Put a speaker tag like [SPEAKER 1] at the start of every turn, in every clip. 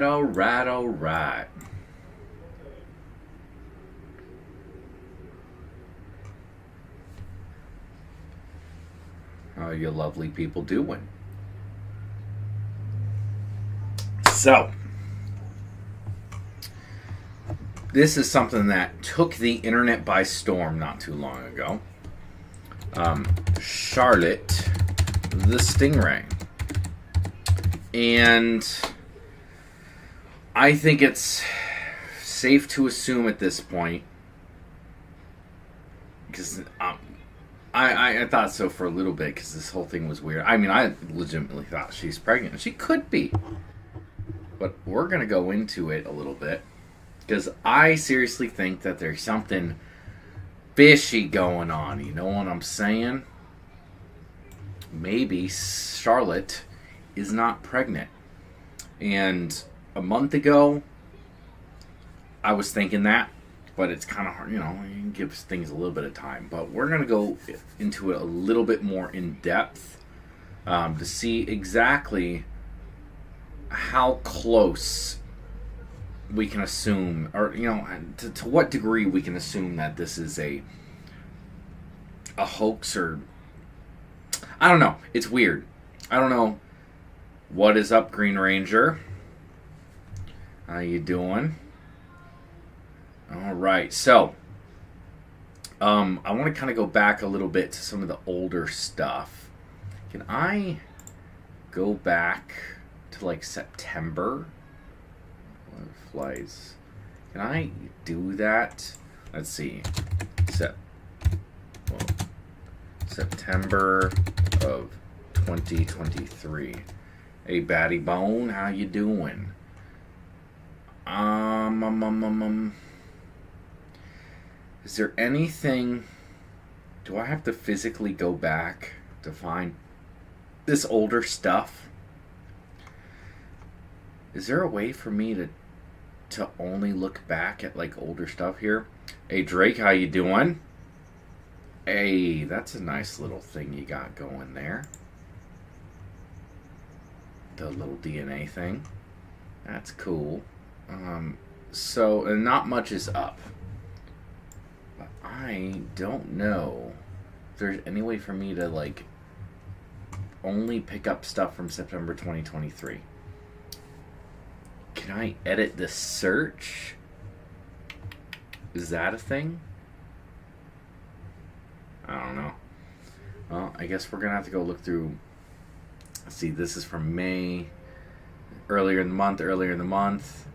[SPEAKER 1] All right, all right. How are you lovely people doing? So, this is something that took the internet by storm not too long ago. Charlotte the Stingray. And I think it's safe to assume at this point, because I thought so for a little bit, because this whole thing was weird. I mean, I legitimately thought she's pregnant. She could be. But we're going to go into it a little bit, because I seriously think that there's something fishy going on. You know what I'm saying? Maybe Charlotte is not pregnant. And a month ago, I was thinking that, but it's kind of hard, it gives things a little bit of time. But we're going to go into it a little bit more in depth to see exactly how close we can assume, or, to what degree we can assume that this is a hoax, or I don't know. It's weird. I don't know. What is up, Green Ranger? How you doing? All right, so I want to kind of go back a little bit to some of the older stuff. Can I go back to like September? Flies. Can I do that? Let's see. September of 2023. Hey, Batty Bone, how you doing? Is there anything? Do I have to physically go back to find this older stuff? Is there a way for me to only look back at like older stuff here? Hey, Drake, how you doing? Hey, that's a nice little thing you got going there. The little DNA thing. That's cool. So, and not much is up. But I don't know if there's any way for me to, like, only pick up stuff from September 2023. Can I edit the search? Is that a thing? I don't know. Well, I guess we're going to have to go look through. Let's see, this is from May. Earlier in the month.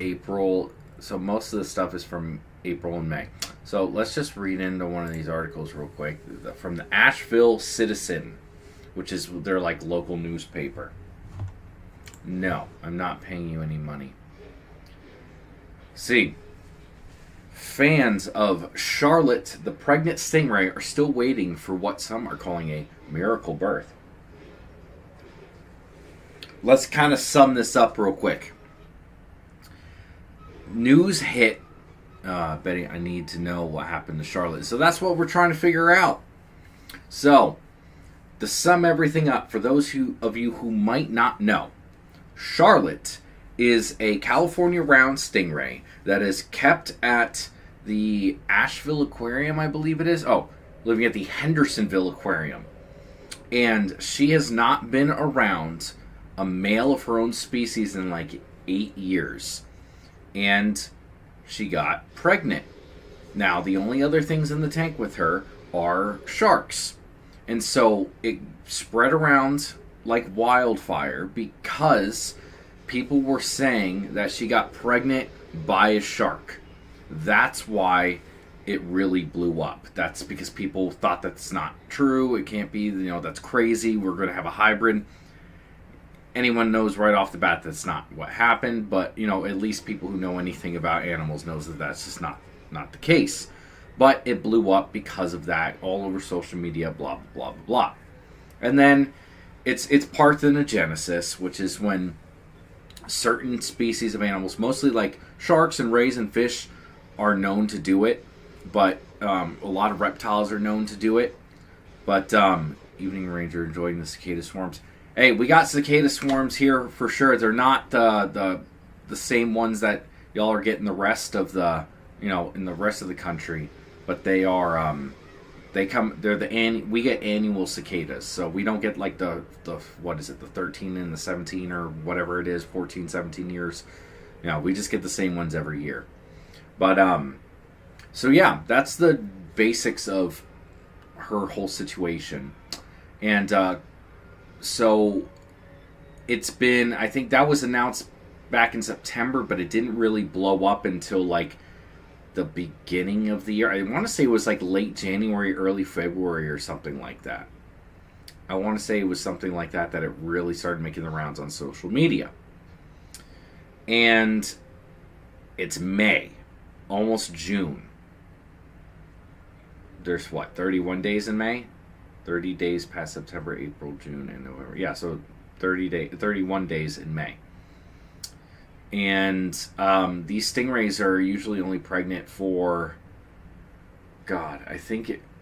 [SPEAKER 1] April. So most of the stuff is from April and May. So let's just read into one of these articles real quick. From the Asheville Citizen, which is their like local newspaper. No, I'm not paying you any money. See, fans of Charlotte the pregnant stingray are still waiting for what some are calling a miracle birth. Let's kind of sum this up real quick. News hit, Betty, I need to know what happened to Charlotte. So that's what we're trying to figure out. So, to sum everything up, for those of you who might not know, Charlotte is a California round stingray that is kept at the Asheville Aquarium, I believe it is. Oh, living at the Hendersonville Aquarium. And she has not been around a male of her own species in like 8 years. And she got pregnant. Now, the only other things in the tank with her are sharks. And so it spread around like wildfire because people were saying that she got pregnant by a shark. That's why it really blew up. That's because people thought that's not true. It can't be, that's crazy. We're going to have a hybrid. Anyone knows right off the bat that's not what happened, but, at least people who know anything about animals knows that that's just not the case. But it blew up because of that all over social media, blah, blah, blah, blah. And then it's parthenogenesis, which is when certain species of animals, mostly like sharks and rays and fish, are known to do it. But a lot of reptiles are known to do it. But Evening Ranger enjoying the cicada swarms. Hey, we got cicada swarms here for sure. They're not the same ones that y'all are getting the rest of the, in the rest of the country, but they are we get annual cicadas, so we don't get like the what is it, the 13 and the 17 or whatever it is, 14, 17 years. We just get the same ones every year. But so yeah, that's the basics of her whole situation. And so it's been, I think that was announced back in September, but it didn't really blow up until like the beginning of the year. I want to say it was like late January, early February or something like that. I want to say it was something like that it really started making the rounds on social media. And it's May, almost June. There's 31 days in May? 30 days past September, April, June, and November. Yeah, so 31 days in May. And these stingrays are usually only pregnant for, God, I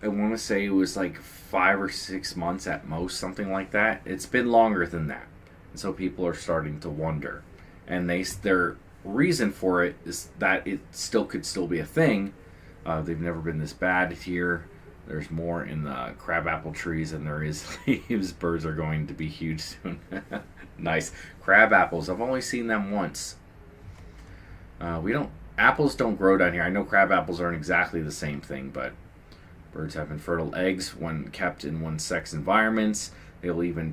[SPEAKER 1] want to say it was like 5 or 6 months at most, something like that. It's been longer than that. And so people are starting to wonder. And their reason for it is that it could still be a thing. They've never been this bad here. There's more in the crabapple trees than there is leaves. Birds are going to be huge soon. Nice. Crab apples. I've only seen them once. Apples don't grow down here. I know crab apples aren't exactly the same thing, but birds have infertile eggs when kept in one-sex environments. They'll even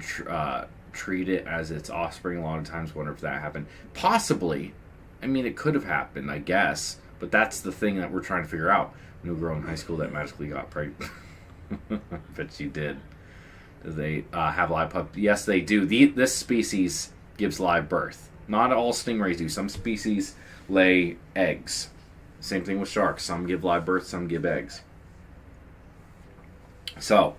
[SPEAKER 1] treat it as its offspring. A lot of times wonder if that happened. Possibly. I mean, it could have happened, I guess. But that's the thing that we're trying to figure out. New girl in high school that magically got pregnant. I bet you did. Do they have live pups? Yes, they do. This species gives live birth. Not all stingrays do. Some species lay eggs. Same thing with sharks. Some give live birth, some give eggs. So,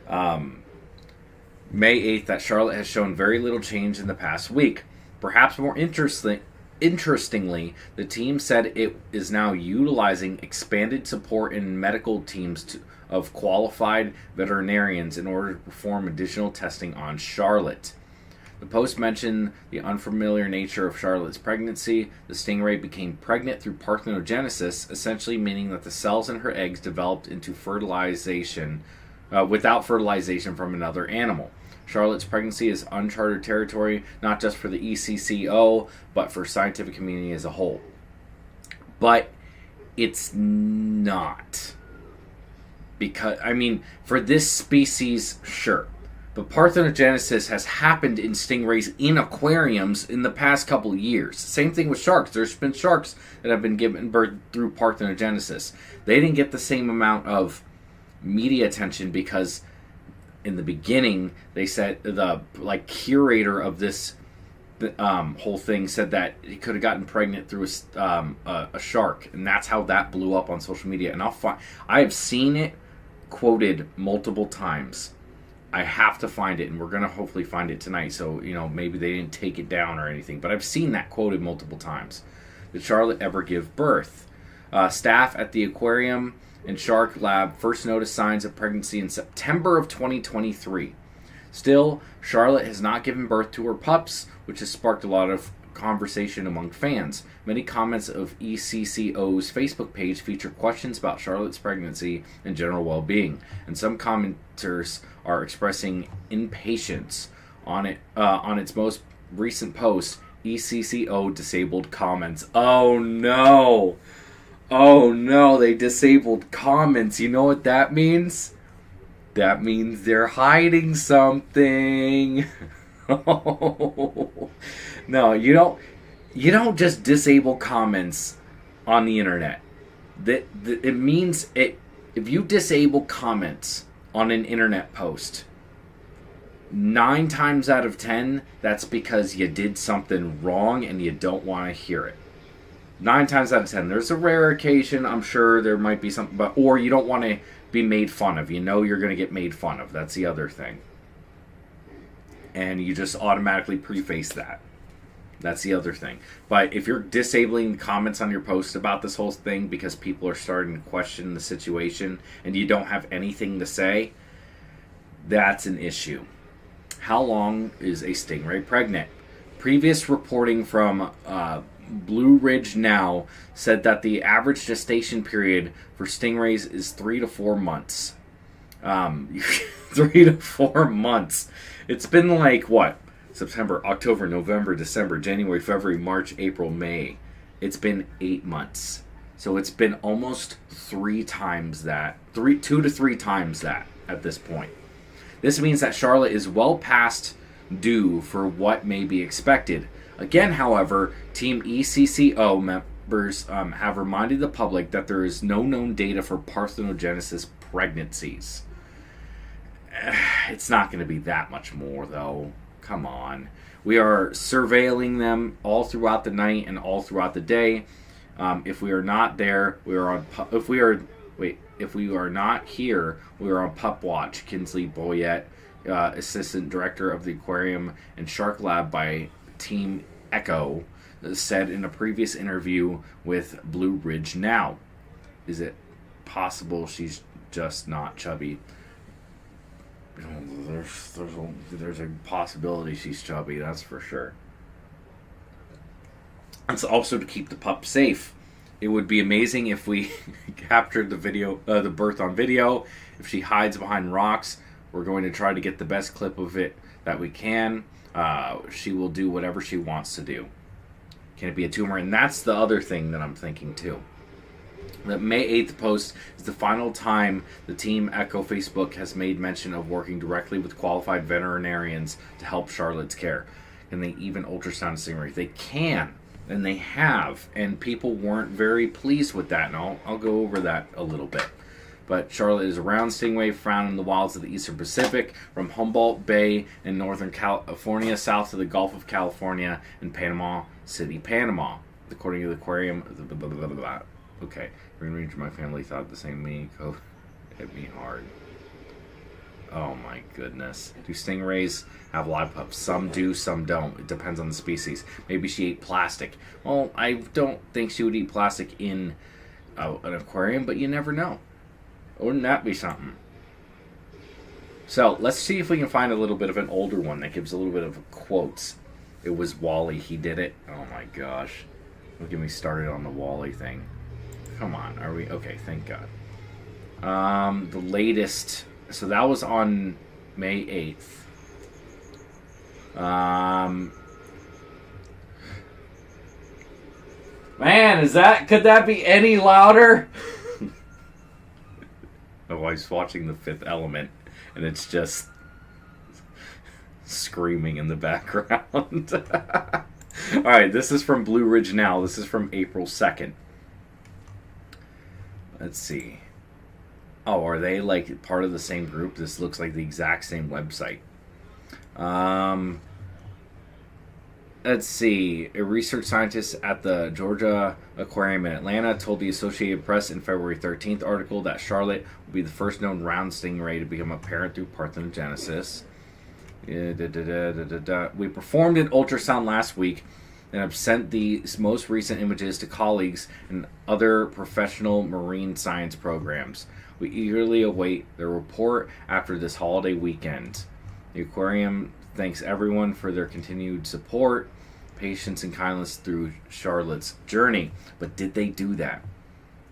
[SPEAKER 1] May 8th, that Charlotte has shown very little change in the past week. Perhaps more interestingly, the team said it is now utilizing expanded support in medical teams of qualified veterinarians in order to perform additional testing on Charlotte. The post mentioned the unfamiliar nature of Charlotte's pregnancy. The stingray became pregnant through parthenogenesis, essentially meaning that the cells in her eggs developed into fertilization without fertilization from another animal. Charlotte's pregnancy is uncharted territory, not just for the ECCO, but for scientific community as a whole. But it's not. Because, for this species, sure. But parthenogenesis has happened in stingrays in aquariums in the past couple of years. Same thing with sharks. There's been sharks that have been given birth through parthenogenesis. They didn't get the same amount of media attention because in the beginning they said the curator of this whole thing said that he could have gotten pregnant through a shark, and that's how that blew up on social media. And I have seen it quoted multiple times. I have to find it, and we're going to hopefully find it tonight. So, maybe they didn't take it down or anything. But I've seen that quoted multiple times. Did Charlotte ever give birth? Staff at the aquarium and shark lab first noticed signs of pregnancy in September of 2023. Still, Charlotte has not given birth to her pups, which has sparked a lot of conversation among fans. Many comments of ECCO's Facebook page feature questions about Charlotte's pregnancy and general well-being, and some commenters are expressing impatience on it. On its most recent post, ECCO disabled comments. Oh no! Oh no, they disabled comments. You know what that means? That means they're hiding something. No, you don't just disable comments on the internet. It means it. If you disable comments on an internet post, 9 times out of 10, that's because you did something wrong and you don't want to hear it. 9 times out of 10. There's a rare occasion, I'm sure there might be something, or you don't want to be made fun of. You know you're going to get made fun of. That's the other thing. And you just automatically preface that. That's the other thing. But if you're disabling comments on your post about this whole thing because people are starting to question the situation and you don't have anything to say, that's an issue. How long is a stingray pregnant? Previous reporting from Blue Ridge Now said that the average gestation period for stingrays is 3 to 4 months. 3 to 4 months. It's been like, what? September, October, November, December, January, February, March, April, May. It's been 8 months. So it's been almost 3 times that. 2 to 3 times that at this point. This means that Charlotte is well past due for what may be expected. Again, however, Team ECCO members have reminded the public that there is no known data for parthenogenesis pregnancies. It's not going to be that much more, though. Come on. We are surveilling them all throughout the night and all throughout the day. If we are not there, we are on. If we are not here, we are on pup watch. Kinsley Boyette, assistant director of the aquarium and shark lab by Team Echo, said in a previous interview with Blue Ridge Now. Is it possible she's just not chubby? There's a possibility she's chubby, that's for sure. It's also to keep the pup safe. It would be amazing if we captured the birth on video. If she hides behind rocks, we're going to try to get the best clip of it that we can. She will do whatever she wants to do. Can it be a tumor? And that's the other thing that I'm thinking too. The May 8th post is the final time the Team Echo Facebook has made mention of working directly with qualified veterinarians to help Charlotte's care. Can they even ultrasound a stingray? They can, and they have, and people weren't very pleased with that, and I'll go over that a little bit. But Charlotte is a round stingray found in the wilds of the Eastern Pacific, from Humboldt Bay in Northern California, south to the Gulf of California, and Panama City, Panama. According to the aquarium, okay, range of my family thought the same me. Go hit me hard. Oh my goodness. Do stingrays have live pups? Some do, some don't. It depends on the species. Maybe she ate plastic. Well, I don't think she would eat plastic in an aquarium, but you never know. Wouldn't that be something? So, let's see if we can find a little bit of an older one that gives a little bit of quotes. It was Wally. He did it. Oh my gosh. Don't get me started on the Wally thing. Come on, are we okay? Thank God. The latest, so that was on May 8th. Man, could that be any louder? Oh, I was watching The Fifth Element, and it's just screaming in the background. All right, this is from Blue Ridge Now. This is from April 2nd. Let's see. Oh, are they like part of the same group? This looks like the exact same website. Let's see. A research scientist at the Georgia Aquarium in Atlanta told the Associated Press in February 13th article that Charlotte will be the first known round stingray to become a parent through parthenogenesis. We performed an ultrasound last week and have sent the most recent images to colleagues in other professional marine science programs. We eagerly await the report after this holiday weekend. The aquarium thanks everyone for their continued support, patience, and kindness through Charlotte's journey. But did they do that?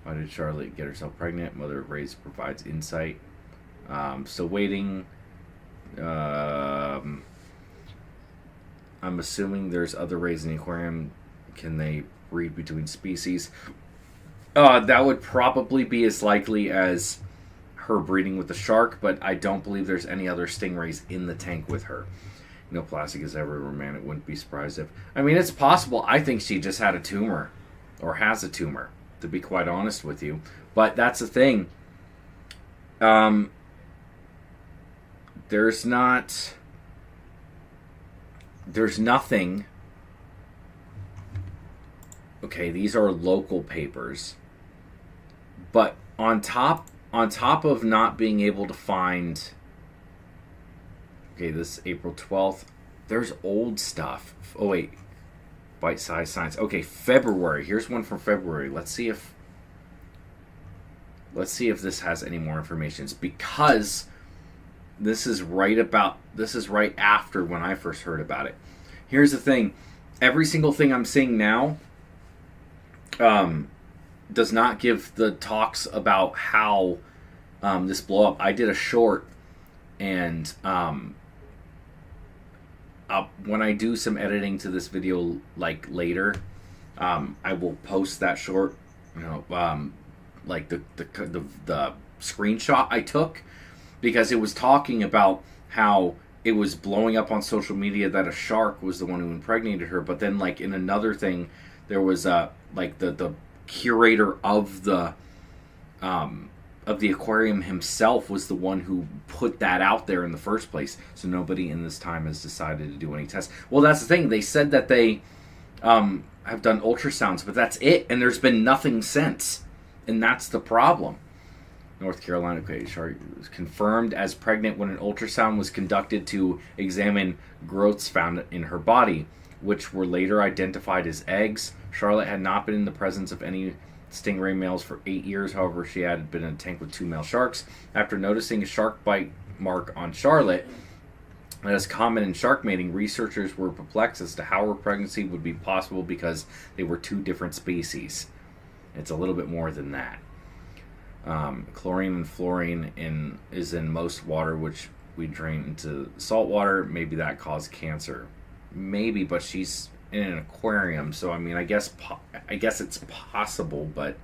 [SPEAKER 1] Why did Charlotte get herself pregnant? Mother of Rays provides insight. Still waiting. I'm assuming there's other rays in the aquarium. Can they breed between species? That would probably be as likely as her breeding with the shark, but I don't believe there's any other stingrays in the tank with her. No plastic is everywhere, man. It wouldn't be surprised if... I mean, it's possible. I think she just had a tumor, or has a tumor, to be quite honest with you. But that's the thing. There's nothing. Okay, these are local papers. But on top of not being able to find... Okay, this is April 12th. There's old stuff. Oh, wait. Bite-sized science. Okay, February. Here's one from February. Let's see if this has any more information. It's because This is right after when I first heard about it. Here's the thing. Every single thing I'm saying now does not give the talks about how this blow up. I did a short, and when I do some editing to this video like later, I will post that short, like the screenshot I took, because it was talking about how it was blowing up on social media that a shark was the one who impregnated her. But then, like, in another thing, there was like the curator of the aquarium himself was the one who put that out there in the first place. So nobody in this time has decided to do any tests. Well, that's the thing. They said that they have done ultrasounds, but that's it. And there's been nothing since. And that's the problem. North Carolina, okay, shark was confirmed as pregnant when an ultrasound was conducted to examine growths found in her body, which were later identified as eggs. Charlotte had not been in the presence of any stingray males for 8 years. However, she had been in a tank with 2 male sharks. After noticing a shark bite mark on Charlotte, that is common in shark mating, researchers were perplexed as to how her pregnancy would be possible because they were 2 different species. It's a little bit more than that. Chlorine and fluorine is in most water, which we drain into salt water. Maybe that caused cancer. Maybe, but she's in an aquarium, so I mean, I guess it's possible, but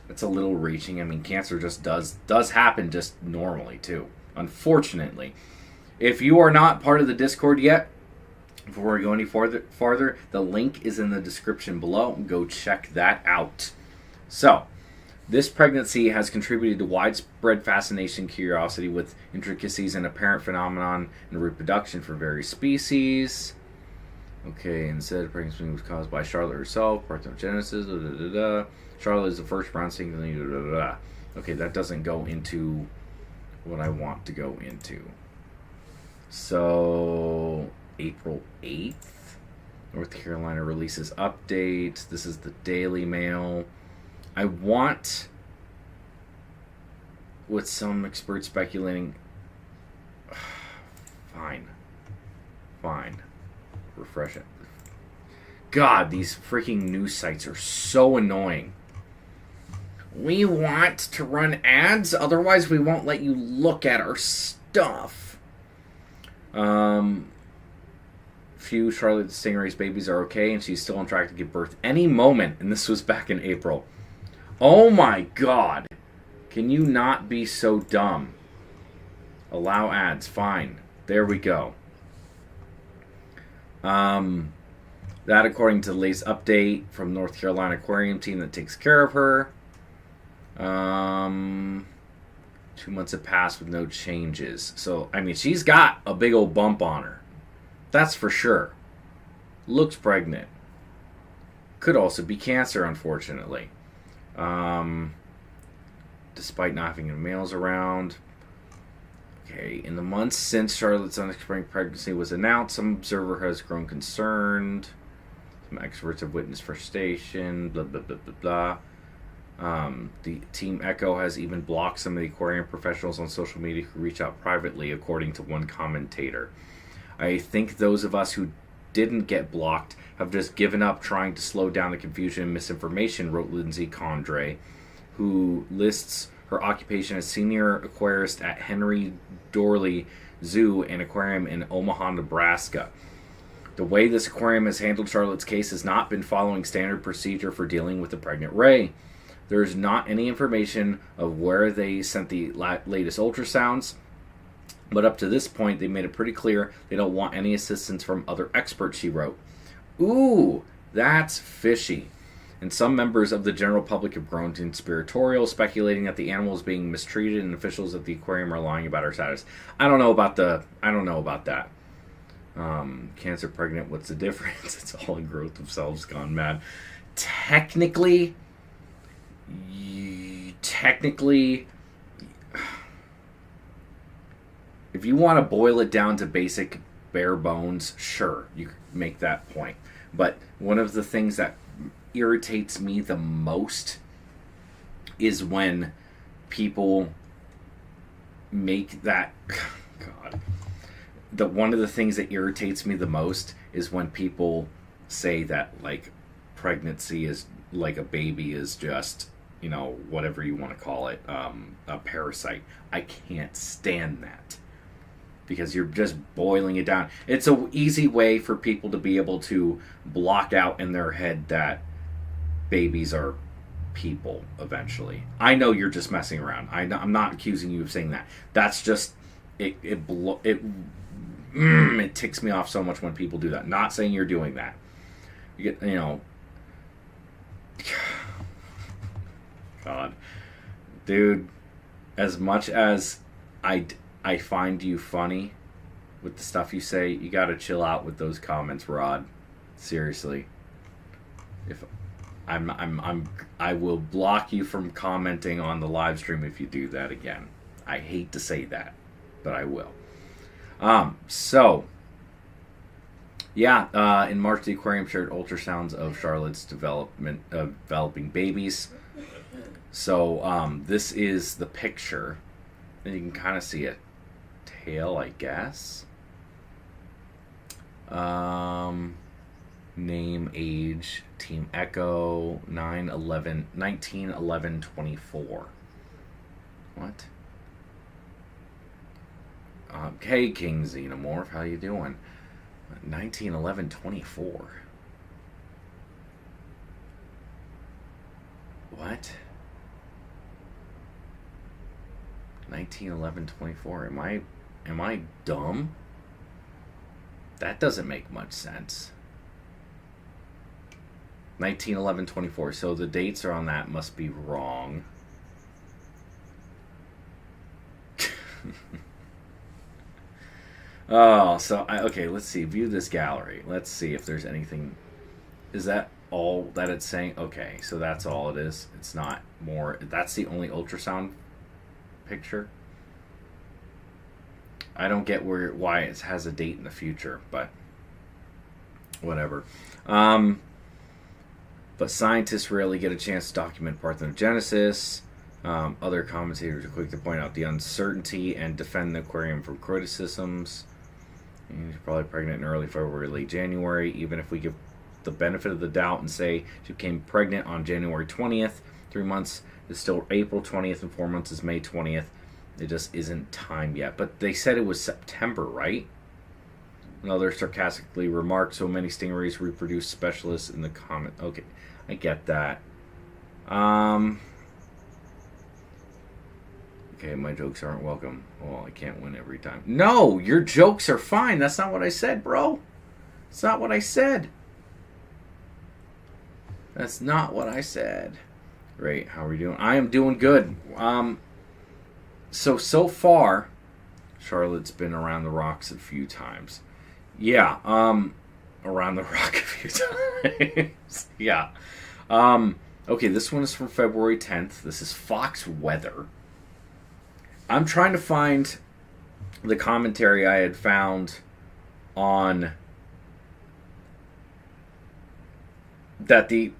[SPEAKER 1] it's a little reaching. I mean, cancer just does happen just normally too, unfortunately. If you are not part of the Discord yet, before we go any farther, the link is in the description below. Go check that out. So, this pregnancy has contributed to widespread fascination, curiosity with intricacies and apparent phenomenon in reproduction for various species. Okay, and said pregnancy was caused by Charlotte herself, parthenogenesis, Charlotte is the first brown stingray, Okay, that doesn't go into what I want to go into. So, April 8th, North Carolina releases update. This is the Daily Mail. I want, with some experts speculating, fine, refresh it. God, these freaking news sites are so annoying. We want to run ads, otherwise we won't let you look at our stuff. Few Charlotte the Stingray's babies are okay, and she's still on track to give birth any moment, and this was back in April. Oh my God. Can you not be so dumb? Allow ads. Fine. There we go. That according to the latest update from North Carolina aquarium team that takes care of her. 2 months have passed with no changes. So, I mean, she's got a big old bump on her. That's for sure. Looks pregnant. Could also be cancer, unfortunately. Despite not having any males around. Okay, in the months since Charlotte's unexplained pregnancy was announced, some observer has grown concerned. Some experts have witnessed frustration, blah, blah, blah, blah, blah. The Team Echo has even blocked some of the aquarium professionals on social media who reach out privately, according to one commentator. I think those of us who didn't get blocked have just given up trying to slow down the confusion and misinformation, wrote Lindsay Condre, who lists her occupation as senior aquarist at Henry Dorley Zoo and Aquarium in Omaha, Nebraska. The way this aquarium has handled Charlotte's case has not been following standard procedure for dealing with the pregnant ray. There is not any information of where they sent the latest ultrasounds, but up to this point, they made it pretty clear they don't want any assistance from other experts, she wrote. Ooh, that's fishy. And some members of the general public have grown conspiratorial, speculating that the animal is being mistreated and officials at the aquarium are lying about her status. I don't know about that. Cancer pregnant, what's the difference? It's all in growth of cells gone mad. Technically, if you want to boil it down to basic bare bones, sure, you can make that point. But one of the things that irritates me the most is when people make that God. One of the things that irritates me the most is when people say that like pregnancy is like a baby is just, you know, whatever you want to call it, a parasite. I can't stand that because you're just boiling it down. It's an easy way for people to be able to block out in their head that babies are people eventually. I know you're just messing around. I'm not accusing you of saying that. That's just it ticks me off so much when people do that. Not saying you're doing that. You get, you know, God, dude. As much as I find you funny with the stuff you say, you gotta chill out with those comments, Rod. Seriously. If I will block you from commenting on the live stream if you do that again. I hate to say that, but I will. So, yeah, in March, the aquarium shared ultrasounds of Charlotte's developing babies. So, this is the picture. And you can kind of see a tail, I guess. Name, age, Team Echo, 1911-24. What? Hey, King Xenomorph, how you doing? 1911-24. What? 1911-24. Am I dumb? That doesn't make much sense. 1911-24. So the dates are on that must be wrong. Oh, so okay, let's see. View this gallery. Let's see if there's anything. Is that all that it's saying? Okay, so that's all it is. It's not more. That's the only ultrasound picture. I don't get why it has a date in the future, but whatever. But scientists rarely get a chance to document parthenogenesis. Other commentators are quick to point out the uncertainty and defend the aquarium from criticisms. She's probably pregnant in early February, late January. Even if we give the benefit of the doubt and say she became pregnant on January 20th, 3 months is still April 20th, and 4 months is May 20th. It just isn't time yet. But they said it was September, right? Another sarcastically remarked, so many stingrays reproduce specialists in the comment. Okay, I get that. Okay, my jokes aren't welcome. Well, I can't win every time. No, your jokes are fine. That's not what I said, bro. That's not what I said. That's not what I said. Great, how are we doing? I am doing good. So far, Charlotte's been around the rocks a few times. Yeah, around the rock a few times. Yeah. Okay, this one is from February 10th. This is Fox Weather. I'm trying to find the commentary I had found on that the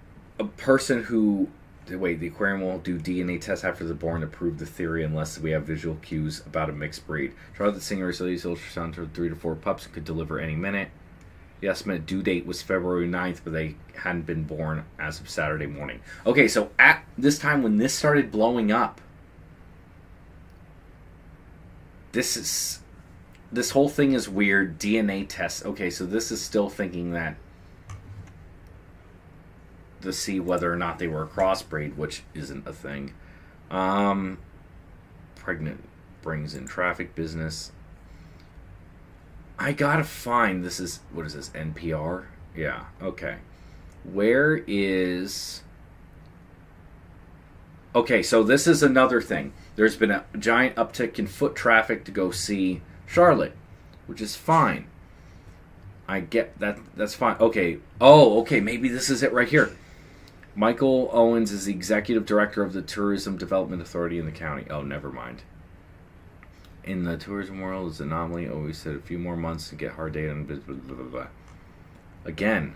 [SPEAKER 1] person who... Wait, the aquarium won't do DNA tests after they're born to prove the theory unless we have visual cues about a mixed breed. Charlotte the Stingray released ultrasound for 3 to 4 pups and could deliver any minute. The estimated due date was February 9th, but they hadn't been born as of Saturday morning. Okay, so at this time when this started blowing up, this whole thing is weird. DNA tests. Okay, so this is still thinking that to see whether or not they were a crossbreed, which isn't a thing. Pregnant brings in traffic business. I gotta find, this is, what is this, NPR? Yeah, okay. Where is... Okay, so this is another thing. There's been a giant uptick in foot traffic to go see Charlotte, which is fine. I get that. That's fine. Okay. Oh, okay. Maybe this is it right here. Michael Owens is the executive director of the Tourism Development Authority in the county. Oh, never mind. In the tourism world, it's an anomaly. Always said a few more months to get hard data on business. Blah, blah, blah. Again,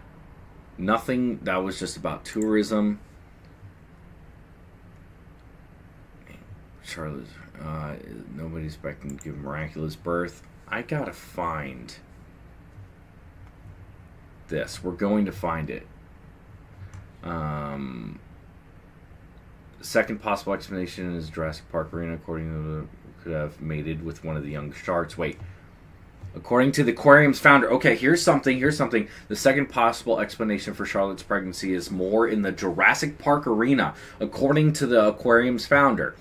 [SPEAKER 1] nothing. That was just about tourism. Charlotte, nobody's expecting to give a miraculous birth. I gotta find this. We're going to find it. Second possible explanation is Jurassic Park Arena, according to the, could have mated with one of the young sharks. Wait. According to the aquarium's founder, okay, here's something. The second possible explanation for Charlotte's pregnancy is more in the Jurassic Park arena. According to the aquarium's founder,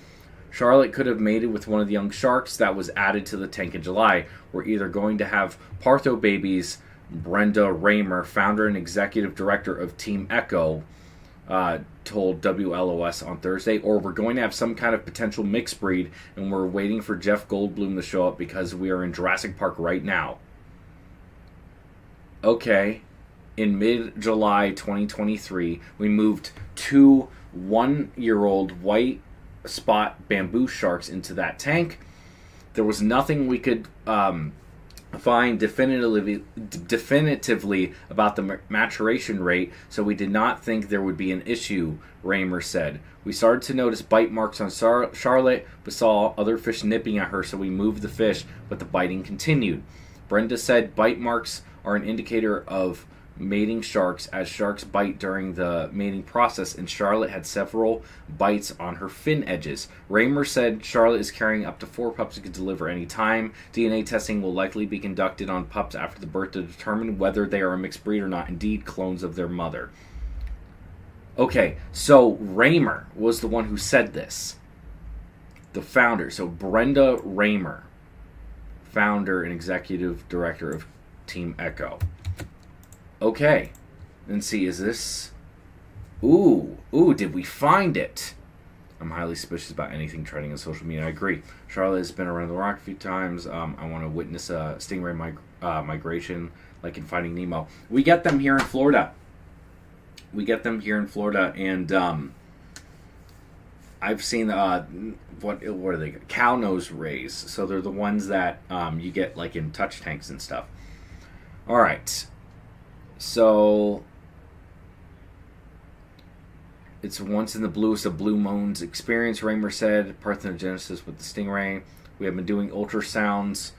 [SPEAKER 1] Charlotte could have mated with one of the young sharks that was added to the tank in July. We're either going to have Partho babies, Brenda Raymer, founder and executive director of Team Echo, told WLOS on Thursday, or we're going to have some kind of potential mixed breed, and we're waiting for Jeff Goldblum to show up because we are in Jurassic Park right now. Okay, in mid-July 2023, we moved 2 one-year-old white spot bamboo sharks into that tank. There was nothing we could find definitively about the maturation rate, so we did not think there would be an issue, Raymer said. We started to notice bite marks on Charlotte, but saw other fish nipping at her, so we moved the fish, but the biting continued. Brenda said bite marks are an indicator of mating sharks, as sharks bite during the mating process, and Charlotte had several bites on her fin edges. Raymer said Charlotte is carrying up to 4 pups and could deliver any time. DNA testing will likely be conducted on pups after the birth to determine whether they are a mixed breed or not, indeed clones of their mother. Okay, so Raymer was the one who said this. The founder, so Brenda Raymer, founder and executive director of Team Echo. Okay, and see, is this... Ooh, did we find it? I'm highly suspicious about anything trending on social media. I agree. Charlotte has been around the rock a few times. I want to witness a stingray migration, like in Finding Nemo. We get them here in Florida. And I've seen, what are they? Cow nose rays. So they're the ones that you get, like, in touch tanks and stuff. All right. So, it's once in the bluest of blue moons experience, Raymer said. Parthenogenesis with the stingray. We have been doing ultrasounds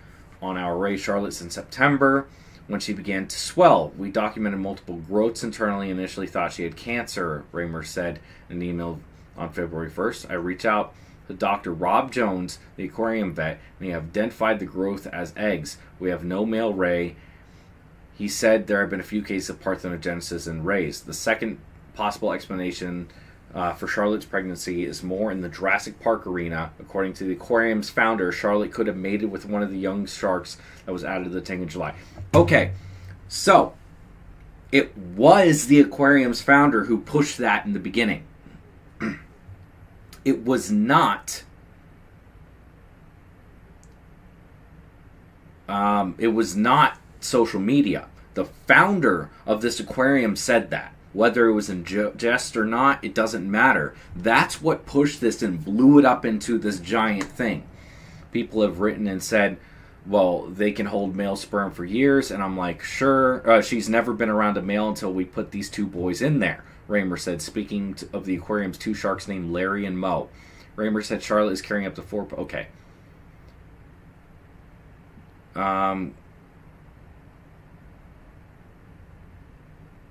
[SPEAKER 1] on our ray Charlotte since September, when she began to swell. We documented multiple growths internally. Initially thought she had cancer, Raymer said in an email on February 1st. I reached out to Dr. Rob Jones, the aquarium vet, and he identified the growth as eggs. We have no male ray. He said there have been a few cases of parthenogenesis in rays. The second possible explanation for Charlotte's pregnancy is more in the Jurassic Park arena. According to the aquarium's founder, Charlotte could have mated with one of the young sharks that was added to the tank in July. Okay, so it was the aquarium's founder who pushed that in the beginning. It was not... social media. The founder of this aquarium said that. Whether it was in jest or not, it doesn't matter. That's what pushed this and blew it up into this giant thing. People have written and said, well, they can hold male sperm for years, and I'm like, sure. She's never been around a male until we put these 2 boys in there, Raymer said, speaking of the aquarium's 2 sharks named Larry and Mo. Raymer said Charlotte is carrying up to 4... Okay.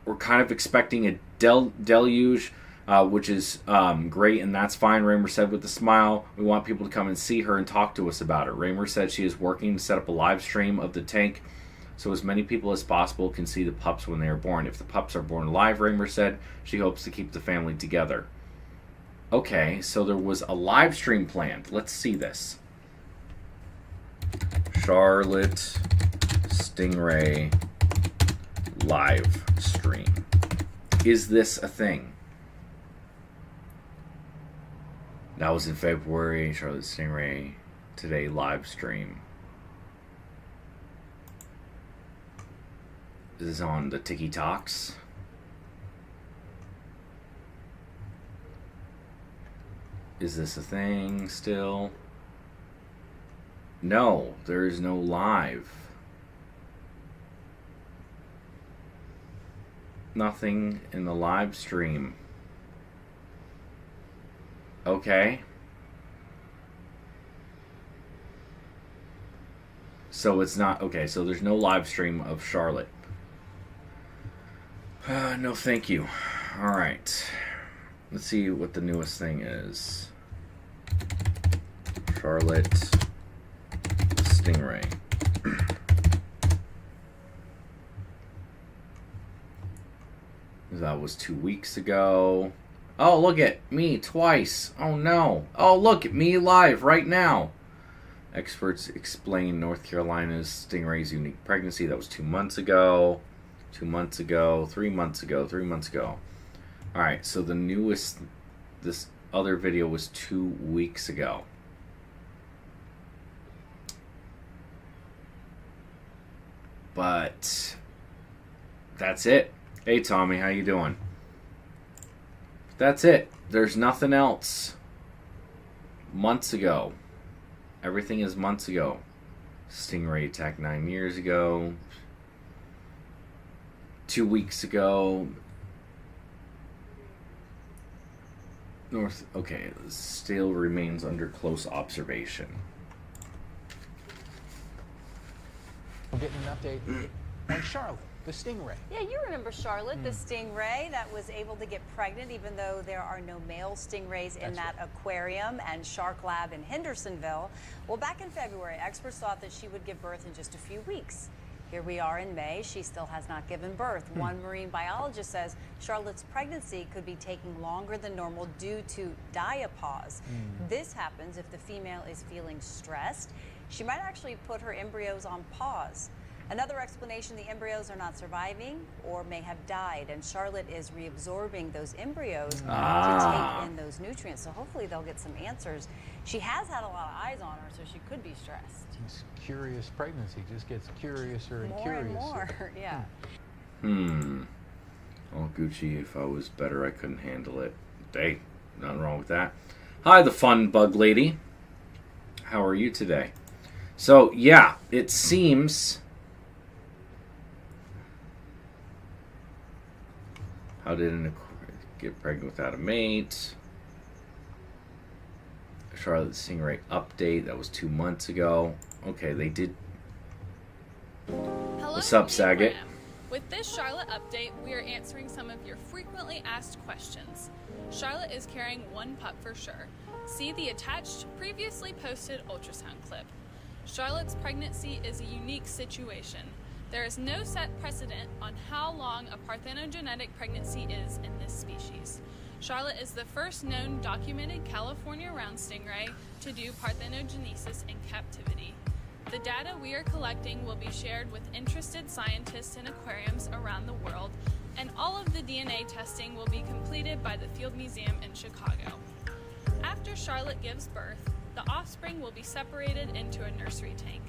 [SPEAKER 1] We're kind of expecting a deluge, which is great, and that's fine, Raymer said with a smile. We want people to come and see her and talk to us about it. Raymer said she is working to set up a live stream of the tank so as many people as possible can see the pups when they are born. If the pups are born alive, Raymer said, she hopes to keep the family together. Okay, so there was a live stream planned. Let's see this. Charlotte Stingray live stream. Is this a thing? That was in February. Charlotte Stingray today live stream. This is on the TikToks. Is this a thing still? No, there is no live. Nothing in the live stream. Okay. So it's not okay. So there's no live stream of Charlotte. No, thank you. All right. Let's see what the newest thing is. Charlotte the Stingray. That was 2 weeks ago. Oh, look at me twice. Oh, no. Oh, look at me live right now. Experts explain North Carolina's Stingray's unique pregnancy. That was 2 months ago. 2 months ago. 3 months ago. 3 months ago. All right, so the newest, this other video was 2 weeks ago. But that's it. Hey, Tommy, how you doing? That's it. There's nothing else. Months ago. Everything is months ago. Stingray attack 9 years ago. 2 weeks ago. Okay, still remains under close observation.
[SPEAKER 2] We're getting an update on Charlotte the Stingray.
[SPEAKER 3] Yeah, you remember Charlotte the Stingray that was able to get pregnant even though there are no male stingrays in that aquarium and Shark Lab in Hendersonville. Well, back in February, experts thought that she would give birth in just a few weeks. Here we are in May. She still has not given birth. One marine biologist says Charlotte's pregnancy could be taking longer than normal due to diapause. This happens if the female is feeling stressed. She might actually put her embryos on pause. Another explanation, the embryos are not surviving or may have died, and Charlotte is reabsorbing those embryos to take in those nutrients. So hopefully they'll get some answers. She has had a lot of eyes on her, so she could be stressed.
[SPEAKER 2] This curious pregnancy just gets curiouser and
[SPEAKER 3] More
[SPEAKER 2] curiouser.
[SPEAKER 3] and more, yeah.
[SPEAKER 1] Oh, Gucci, if I was better, I couldn't handle it. Hey, nothing wrong with that. Hi, the fun bug lady. How are you today? So, yeah, it seems... How did an get pregnant without a mate? Charlotte the Stingray update. That was 2 months ago. Okay, they did.
[SPEAKER 4] Hello,
[SPEAKER 1] What's up, Saget?
[SPEAKER 4] With this Charlotte update, we are answering some of your frequently asked questions. Charlotte is carrying one pup for sure. See the attached, previously posted ultrasound clip. Charlotte's pregnancy is a unique situation. There is no set precedent on how long a parthenogenetic pregnancy is in this species. Charlotte is the first known documented California round stingray to do parthenogenesis in captivity. The data we are collecting will be shared with interested scientists in aquariums around the world, and all of the DNA testing will be completed by the Field Museum in Chicago. After Charlotte gives birth, the offspring will be separated into a nursery tank.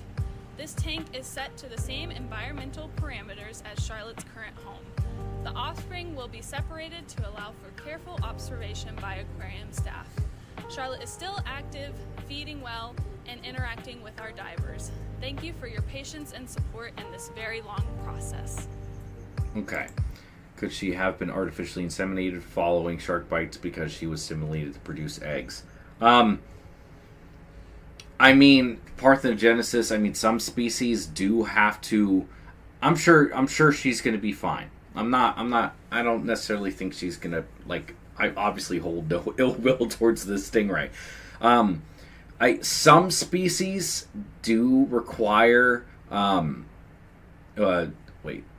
[SPEAKER 4] This tank is set to the same environmental parameters as Charlotte's current home. The offspring will be separated to allow for careful observation by aquarium staff. Charlotte is still active, feeding well, and interacting with our divers. Thank you for your patience and support in this very long process.
[SPEAKER 1] Okay. Could she have been artificially inseminated following shark bites because she was stimulated to produce eggs? I mean, parthenogenesis, some species do have to... I'm sure she's going to be fine. I don't necessarily think she's going to, I obviously hold no ill will towards this stingray. Some species do require, the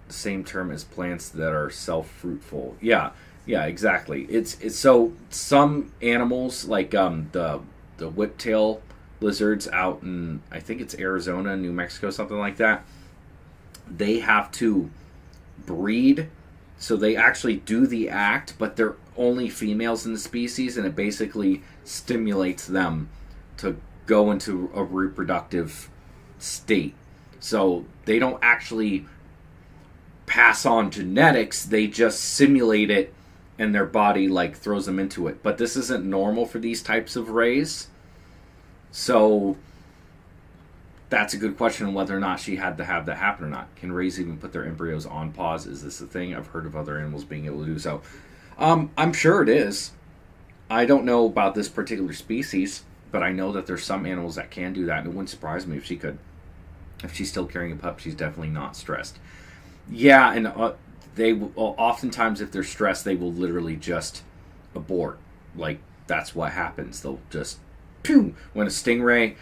[SPEAKER 1] same term as plants that are self-fruitful. Yeah, exactly. It's so some animals, like the whiptail lizards out in, I think it's Arizona, New Mexico, something like that, they have to breed, so they actually do the act, but they're only females in the species, and it basically stimulates them to go into a reproductive state. So they don't actually pass on genetics, they just simulate it, and their body throws them into it. But this isn't normal for these types of rays. So that's a good question on whether or not she had to have that happen or not. Can rays even put their embryos on pause? Is this a thing? I've heard of other animals being able to do so. I'm sure it is. I don't know about this particular species, but I know that there's some animals that can do that, and it wouldn't surprise me if she could. If she's still carrying a pup, she's definitely not stressed. Yeah, and they will, oftentimes, if they're stressed, they will literally just abort. Like, that's what happens. They'll just, pew! When a stingray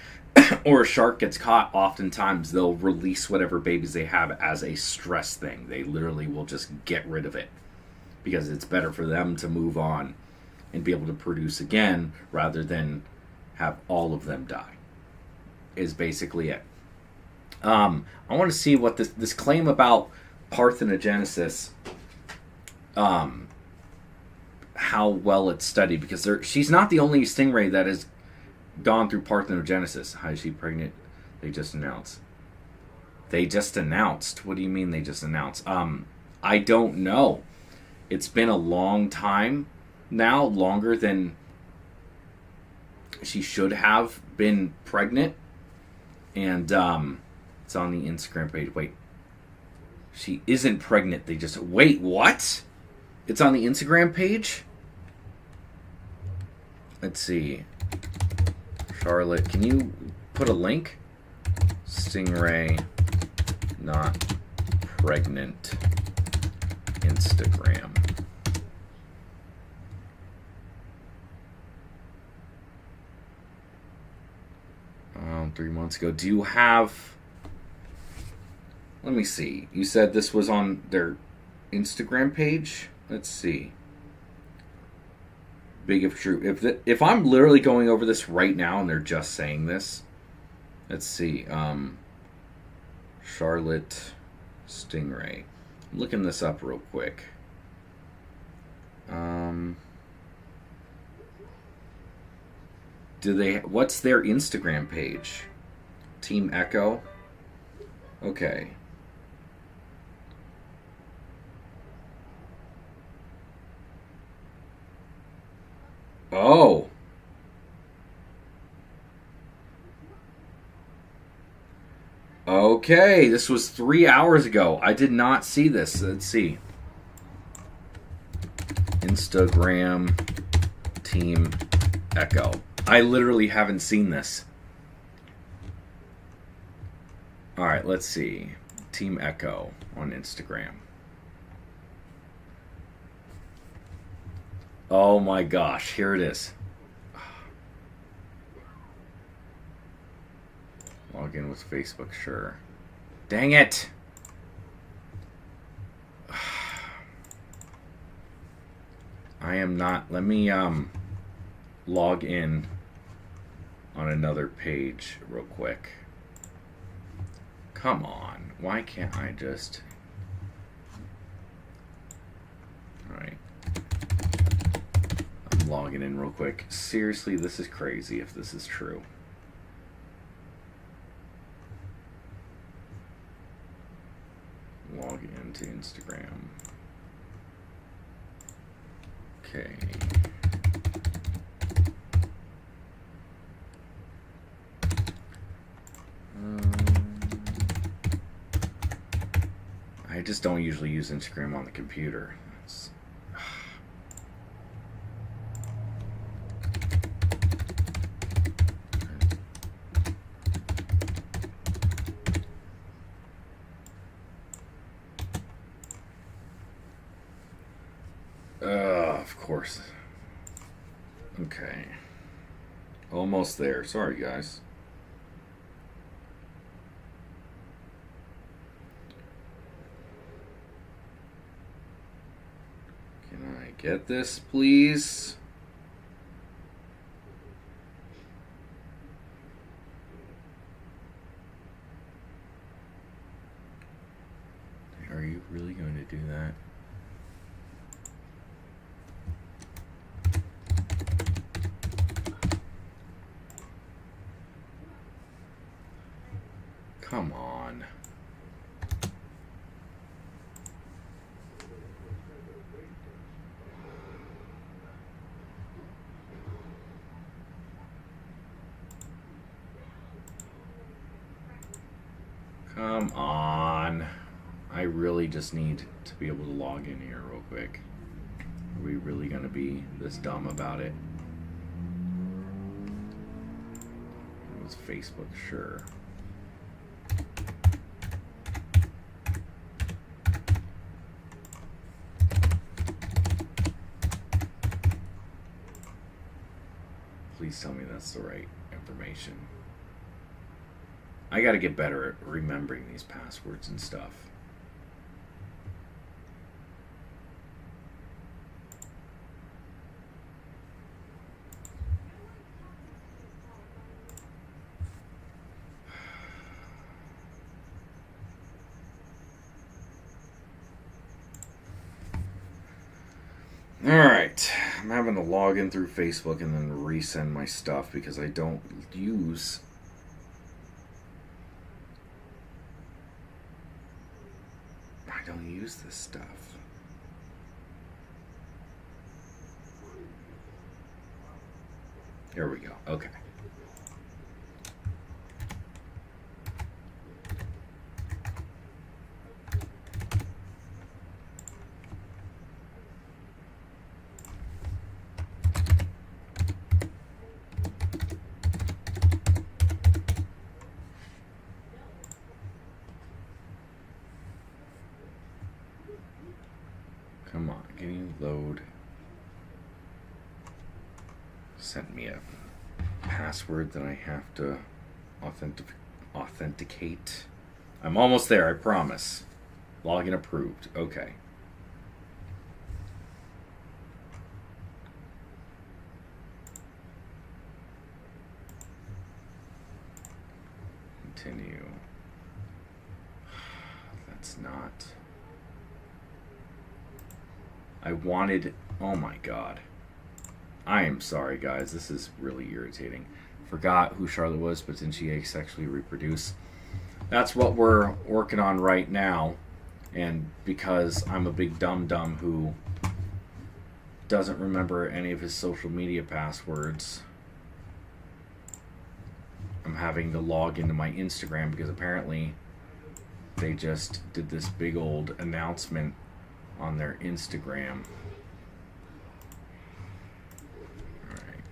[SPEAKER 1] or a shark gets caught, oftentimes they'll release whatever babies they have as a stress thing. They literally will just get rid of it because it's better for them to move on and be able to produce again rather than have all of them die, is basically it. I want to see what this claim about parthenogenesis, how well it's studied, because she's not the only stingray that has gone through parthenogenesis. How is she pregnant? They just announced. They just announced? What do you mean they just announced? I don't know. It's been a long time now, longer than she should have been pregnant. And it's on the Instagram page. Wait. She isn't pregnant. They just... Wait, what? It's on the Instagram page? Let's see. Charlotte, can you put a link? Stingray not pregnant Instagram. 3 months ago. Do you have... Let me see. You said this was on their Instagram page? Let's see. Big if true. If I'm literally going over this right now and they're just saying this, let's see. Charlotte Stingray. I'm looking this up real quick. What's their Instagram page? Team Echo? Okay. Oh. Okay, this was 3 hours ago. I did not see this. Let's see. Instagram Team Echo. I literally haven't seen this. Alright, let's see. Team Echo on Instagram. Oh my gosh, here it is. Log in with Facebook, sure. Dang it! I am not... Let me log in on another page real quick. Come on. Why can't I just... Alright. I'm logging in real quick. Seriously, this is crazy if this is true. Log into Instagram. Okay. I just don't usually use Instagram on the computer. Of course. Okay. Almost there. Sorry, guys. Can I get this, please? Are you really going to do that? Come on. Come on. I really just need to be able to log in here real quick. Are we really going to be this dumb about it? It was Facebook, sure. Please tell me that's the right information. I gotta get better at remembering these passwords and stuff. Alright, I'm having to log in through Facebook and then resend my stuff because I don't use... this stuff. Here we go. Okay. Come on, can you load? Send me a password that I have to authenticate. I'm almost there, I promise. Login approved. Okay. Continue. That's not... I wanted... Oh my god. I am sorry, guys. This is really irritating. Forgot who Charlotte was, but didn't she asexually reproduce? That's what we're working on right now. And because I'm a big dum-dum who doesn't remember any of his social media passwords, I'm having to log into my Instagram because apparently they just did this big old announcement on their Instagram. Alright.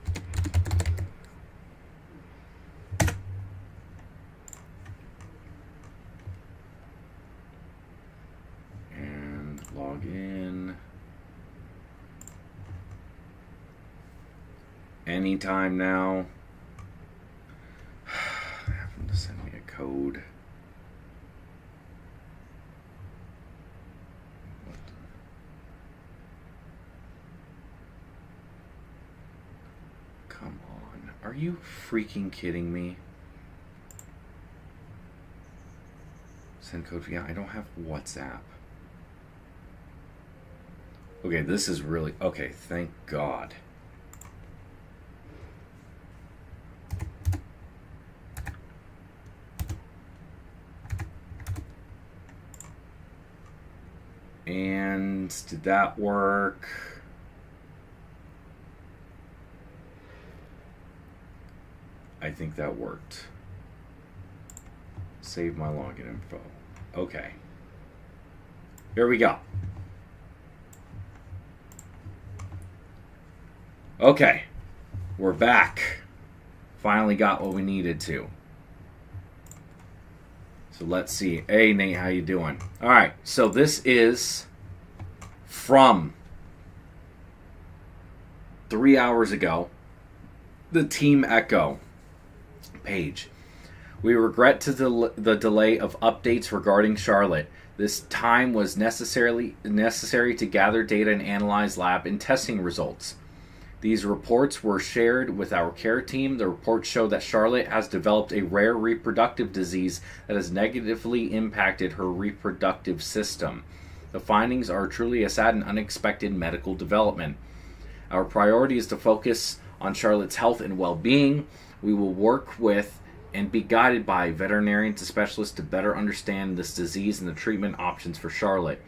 [SPEAKER 1] And log in. Anytime now. I have them to send me a code. Come on. Are you freaking kidding me? Send code. Yeah, I don't have WhatsApp. Okay, this is really... Okay, thank God. And did that work? I think that worked. Save my login info. Okay. Here we go. Okay. We're back. Finally got what we needed to. So let's see. Hey, Nate, how you doing? All right. So this is from 3 hours ago. The Team Echo page. We regret the delay of updates regarding Charlotte. This time was necessary to gather data and analyze lab and testing results. These reports were shared with our care team. The reports show that Charlotte has developed a rare reproductive disease that has negatively impacted her reproductive system. The findings are truly a sad and unexpected medical development. Our priority is to focus on Charlotte's health and well-being. We will work with and be guided by veterinarians and specialists to better understand this disease and the treatment options for Charlotte.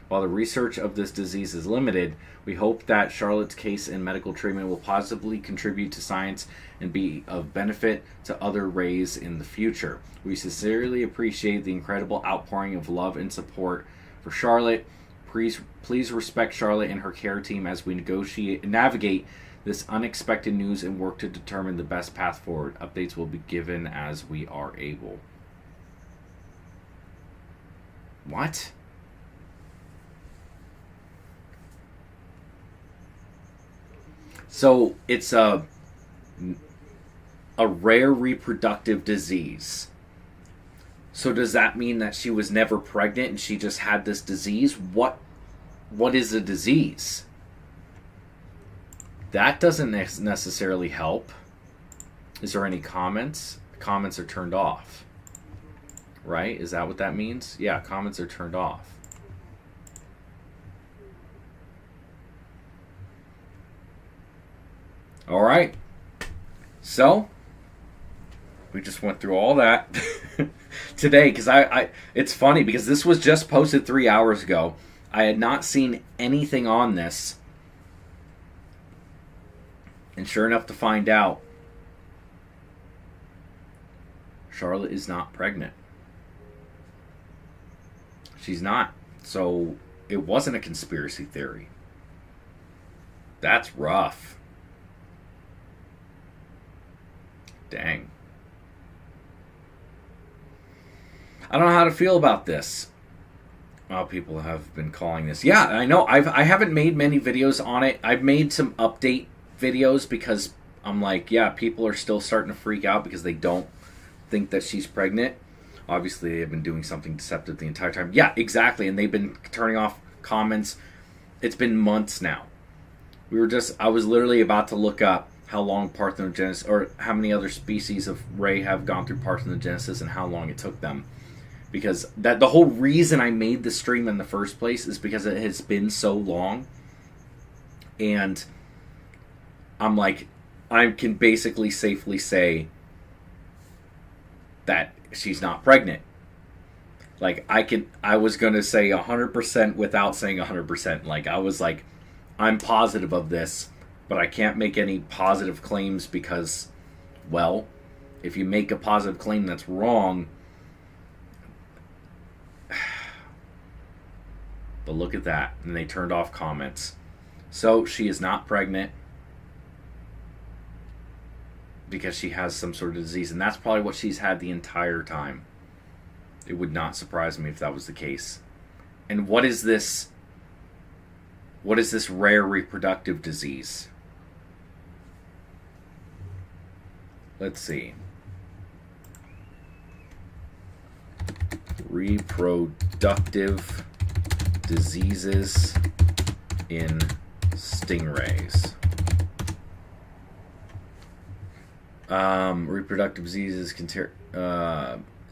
[SPEAKER 1] While the research of this disease is limited, we hope that Charlotte's case and medical treatment will positively contribute to science and be of benefit to other rays in the future. We sincerely appreciate the incredible outpouring of love and support for Charlotte. Please respect Charlotte and her care team as we navigate this unexpected news and work to determine the best path forward. Updates will be given as we are able. What? So it's a a rare reproductive disease. So does that mean that she was never pregnant and she just had this disease? What is a disease? That doesn't necessarily help. Is there any comments? Comments are turned off. Right? Is that what that means? Yeah, comments are turned off. All right. So, we just went through all that today because it's funny because this was just posted 3 hours ago. I had not seen anything on this. And sure enough to find out, Charlotte is not pregnant. She's not. So it wasn't a conspiracy theory. That's rough. Dang. I don't know how to feel about this. Well, people have been calling this. Yeah, I know. I haven't made many videos on it. I've made some update videos because I'm like, yeah, people are still starting to freak out because they don't think that she's pregnant. Obviously, they've been doing something deceptive the entire time. Yeah, exactly. And they've been turning off comments. It's been months now. I was literally about to look up how long parthenogenesis, or how many other species of ray have gone through parthenogenesis and how long it took them. Because the whole reason I made the stream in the first place is because it has been so long. And I'm like, I can basically safely say that she's not pregnant. Like, I was going to say 100% without saying 100%. Like, I was like, I'm positive of this, but I can't make any positive claims because, well, if you make a positive claim that's wrong, but look at that. And they turned off comments. So she is not pregnant because she has some sort of disease. And that's probably what she's had the entire time. It would not surprise me if that was the case. And what is this? What is this rare reproductive disease? Let's see. Reproductive diseases in stingrays. Reproductive diseases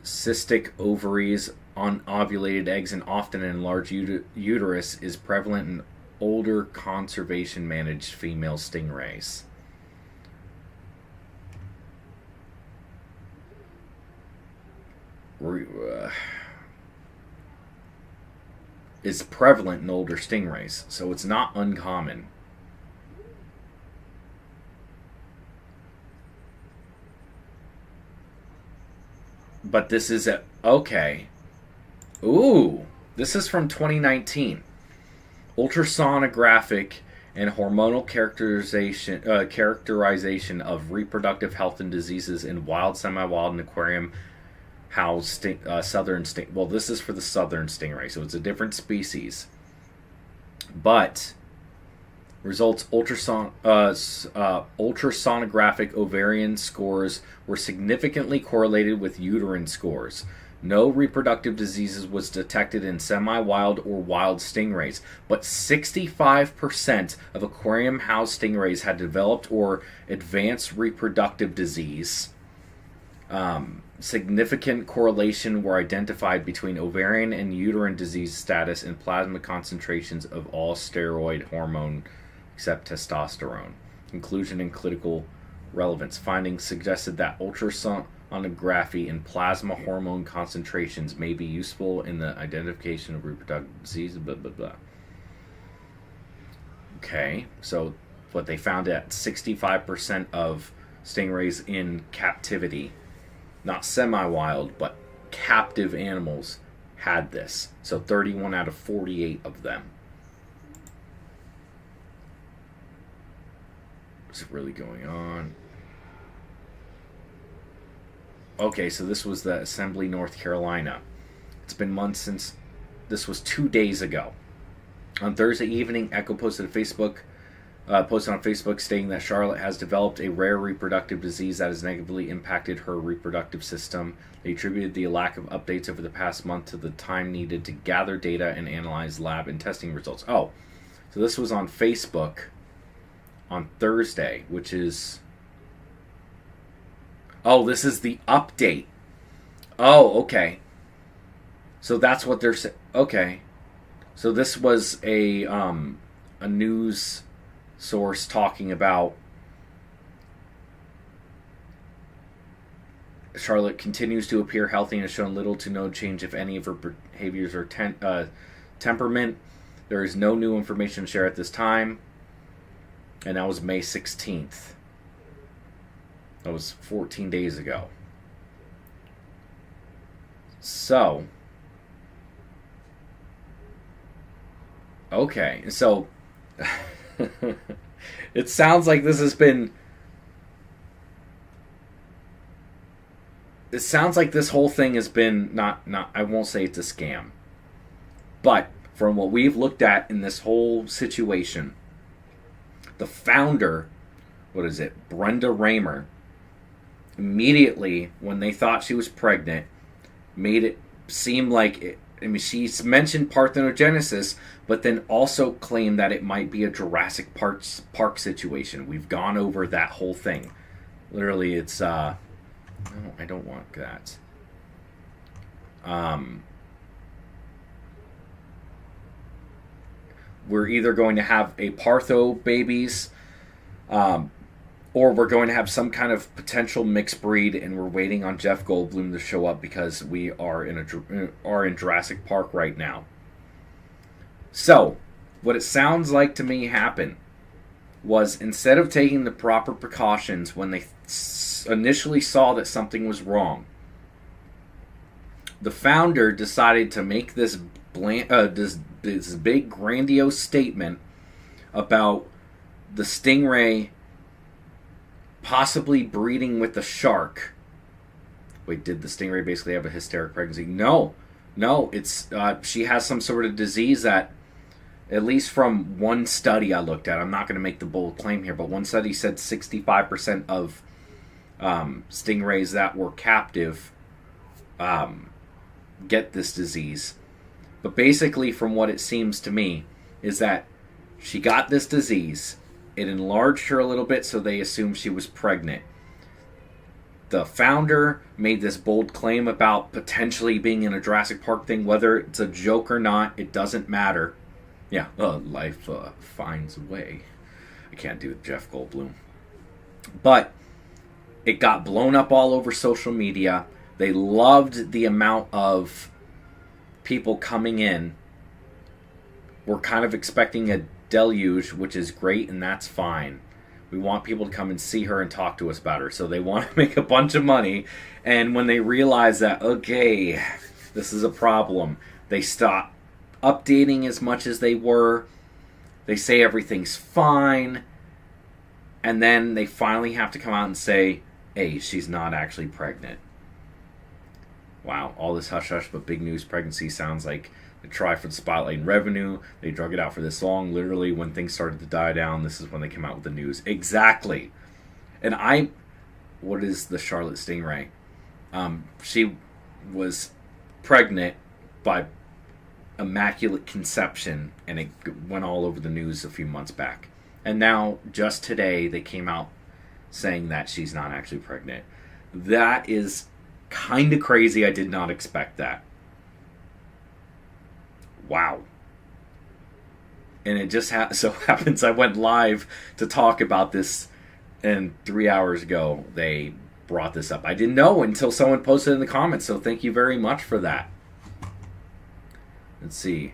[SPEAKER 1] cystic ovaries, unovulated eggs, and often an enlarged uterus is prevalent in older conservation managed female stingrays. Is prevalent in older stingrays, so it's not uncommon. But this is okay. Ooh, this is from 2019. Ultrasonographic and hormonal characterization of reproductive health and diseases in wild, semi-wild, and aquarium housed southern sting. Well, this is for the southern stingray, so it's a different species. But results ultrasonographic ovarian scores were significantly correlated with uterine scores. No reproductive diseases was detected in semi-wild or wild stingrays, but 65% of aquarium-housed stingrays had developed or advanced reproductive disease. Significant correlation were identified between ovarian and uterine disease status and plasma concentrations of all steroid hormone except testosterone. Inclusion in clinical relevance. Findings suggested that ultrasonography and plasma hormone concentrations may be useful in the identification of reproductive disease, blah, blah, blah. Okay, so what they found at 65% of stingrays in captivity, not semi-wild, but captive animals, had this. So 31 out of 48 of them. What's really going on? Okay, so this was the Assembly, North Carolina. It's been months since. This was 2 days ago. On Thursday evening, Echo posted to Facebook posted on Facebook stating that Charlotte has developed a rare reproductive disease that has negatively impacted her reproductive system. They attributed the lack of updates over the past month to the time needed to gather data and analyze lab and testing results. Oh, so this was on Facebook on Thursday, which is... Oh, this is the update. Oh, okay. So that's what they're saying. Okay. So this was a news source talking about Charlotte continues to appear healthy and has shown little to no change, if any, of her behaviors or temperament. There is no new information to share at this time. And that was May 16th. That was 14 days ago. So, okay, so it sounds like this has been... It sounds like this whole thing has been not I won't say it's a scam. But from what we've looked at in this whole situation, the founder, Brenda Raymer, immediately when they thought she was pregnant, made it seem like it, she's mentioned parthenogenesis, but then also claimed that it might be a Jurassic Park situation. We've gone over that whole thing. Literally, it's no, I don't want that. We're either going to have a Partho babies, or we're going to have some kind of potential mixed breed, and we're waiting on Jeff Goldblum to show up because we are in Jurassic Park right now. So, what it sounds like to me happened was, instead of taking the proper precautions when they initially saw that something was wrong, the founder decided to make this big grandiose statement about the stingray possibly breeding with the shark. Wait, did the stingray basically have a hysteric pregnancy? No, it's she has some sort of disease that, at least from one study I looked at, I'm not going to make the bold claim here, but one study said 65% of stingrays that were captive get this disease. But basically, from what it seems to me, is that she got this disease. It enlarged her a little bit, so they assumed she was pregnant. The founder made this bold claim about potentially being in a Jurassic Park thing. Whether it's a joke or not, it doesn't matter. Yeah, life finds a way. I can't do Jeff Goldblum. But it got blown up all over social media. They loved the amount of people coming in. We're kind of expecting a deluge, which is great, and that's fine. We want people to come and see her and talk to us about her. So they want to make a bunch of money. And when they realize that, okay, this is a problem, they stop updating as much as they were. They say everything's fine. And then they finally have to come out and say, hey, she's not actually pregnant. Wow, all this hush-hush, but big news pregnancy sounds like a try for the spotlight and revenue. They drug it out for this long. Literally, when things started to die down, this is when they came out with the news. Exactly. And what is the Charlotte Stingray? She was pregnant by immaculate conception, and it went all over the news a few months back. And now, just today, they came out saying that she's not actually pregnant. That is kind of crazy. I did not expect that. Wow. And it just so happens I went live to talk about this, and 3 hours ago they brought this up. I didn't know until someone posted in the comments, so thank you very much for that. Let's see.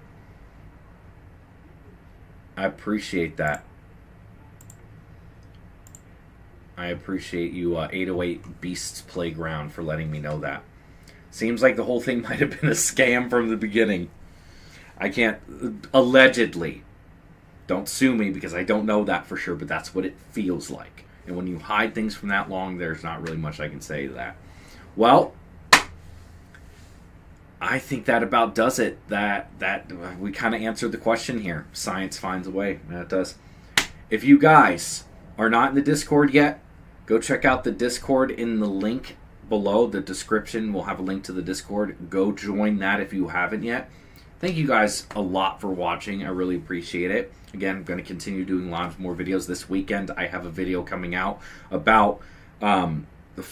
[SPEAKER 1] I appreciate that. I appreciate you, 808 Beasts Playground, for letting me know that. Seems like the whole thing might have been a scam from the beginning. I can't... Allegedly. Don't sue me because I don't know that for sure, but that's what it feels like. And when you hide things from that long, there's not really much I can say to that. Well, I think that about does it. That we kind of answered the question here. Science finds a way. That does. If you guys are not in the Discord yet, go check out the Discord in the link below. The description will have a link to the Discord. Go join that if you haven't yet. Thank you guys a lot for watching. I really appreciate it. Again, I'm going to continue doing lots more videos this weekend. I have a video coming out about the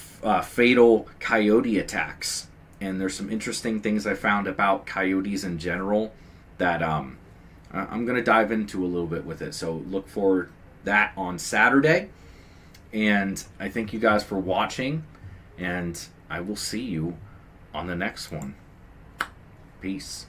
[SPEAKER 1] fatal coyote attacks. And there's some interesting things I found about coyotes in general that I'm going to dive into a little bit with it. So look for that on Saturday. And I thank you guys for watching. And I will see you on the next one. Peace.